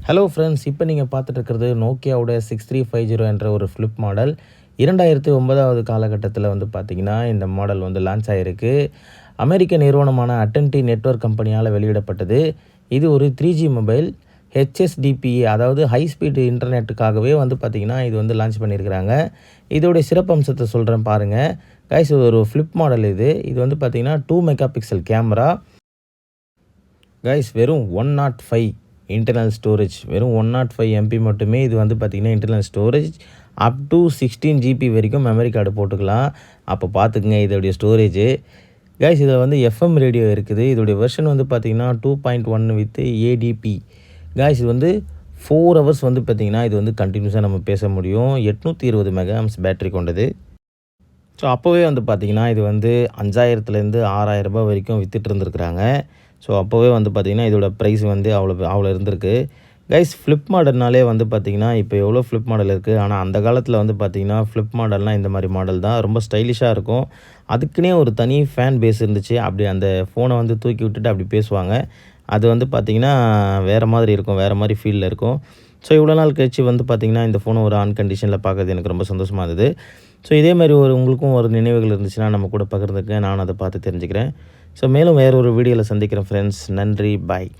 Hello friends, இப்போ நீங்கள் பார்த்துட்டு இருக்கிறது நோக்கியாவோட 6350 என்ற ஒரு ஃப்ளிப் மாடல். 2009வது காலகட்டத்தில் வந்து பார்த்திங்கன்னா இந்த மாடல் வந்து லான்ச் ஆகிருக்கு. அமெரிக்க நிறுவனமான அட்டன்டி நெட்வொர்க் கம்பெனியால் வெளியிடப்பட்டது. இது ஒரு 3G மொபைல். HSDPA அதாவது ஹை ஸ்பீடு இன்டர்நெட்டுக்காகவே வந்து பார்த்திங்கன்னா இது வந்து லான்ச் பண்ணியிருக்கிறாங்க. இதோடைய சிறப்பம்சத்தை சொல்கிறேன் பாருங்கள். கைஸ், இது ஒரு ஃப்ளிப் மாடல். இது வந்து பார்த்திங்கன்னா 2 மெகா பிக்சல் கேமரா. கைஸ், வெறும் 105 இன்டர்னல் ஸ்டோரேஜ், வெறும் 105 MB மட்டுமே. இது வந்து பார்த்திங்கன்னா internal storage up to 16 GB வரைக்கும் மெமரி கார்டு போட்டுக்கலாம். அப்போ பார்த்துக்குங்க இதோடைய ஸ்டோரேஜு. கைஸ், இதில் வந்து FM ரேடியோ இருக்குது. இதோடைய வெர்ஷன் வந்து பார்த்திங்கன்னா 2.1 வித் ADP. கைஸ், இது வந்து 4 ஹவர்ஸ் வந்து பார்த்திங்கன்னா இது வந்து கண்டினியூஸாக நம்ம பேச முடியும். 820 மெகாஹெர்ட்ஸ் பேட்டரி கொண்டது. ஸோ அப்போவே வந்து பார்த்திங்கன்னா இது வந்து 5000லேருந்து 6000 ரூபாய் வரைக்கும் விற்றுட்டு இருந்துருக்குறாங்க. ஸோ அப்போவே வந்து பார்த்திங்கன்னா இதோட ப்ரைஸ் வந்து அவ்வளோ இருந்திருக்கு. கைஸ், ஃப்ளிப் மாடல்னாலே வந்து பார்த்திங்கன்னா இப்போ எவ்வளோ ஃப்ளிப் மாடல் இருக்குது. ஆனால் அந்த காலத்தில் வந்து பார்த்திங்கன்னா ஃப்ளிப் மாடல்னால் இந்த மாதிரி மாடல் தான் ரொம்ப ஸ்டைலிஷாக இருக்கும். அதுக்குன்னே ஒரு தனி ஃபேன் பேஸ் இருந்துச்சு. அப்படி அந்த ஃபோனை வந்து தூக்கி விட்டுட்டு அப்படி பேசுவாங்க. அது வந்து பார்த்திங்கன்னா வேறு மாதிரி இருக்கும், வேறு மாதிரி ஃபீலில் இருக்கும். ஸோ இவ்வளோ நாள் கழிச்சு வந்து பார்த்திங்கன்னா இந்த ஃபோனை ஒரு ஆன் கண்டிஷனில் பார்க்குறது எனக்கு ரொம்ப சந்தோஷமாக இருந்தது. ஸோ இதே மாதிரி உங்களுக்கும் ஒரு நினைவுகள் இருந்துச்சுன்னா நம்ம கூட பகிர்ந்துக்க, நான் அதை பார்த்து தெரிஞ்சுக்கிறேன். ஸோ மேலும் வேறு ஒரு வீடியோவில் சந்திக்கிறேன் ஃப்ரெண்ட்ஸ். நன்றி, பாய்.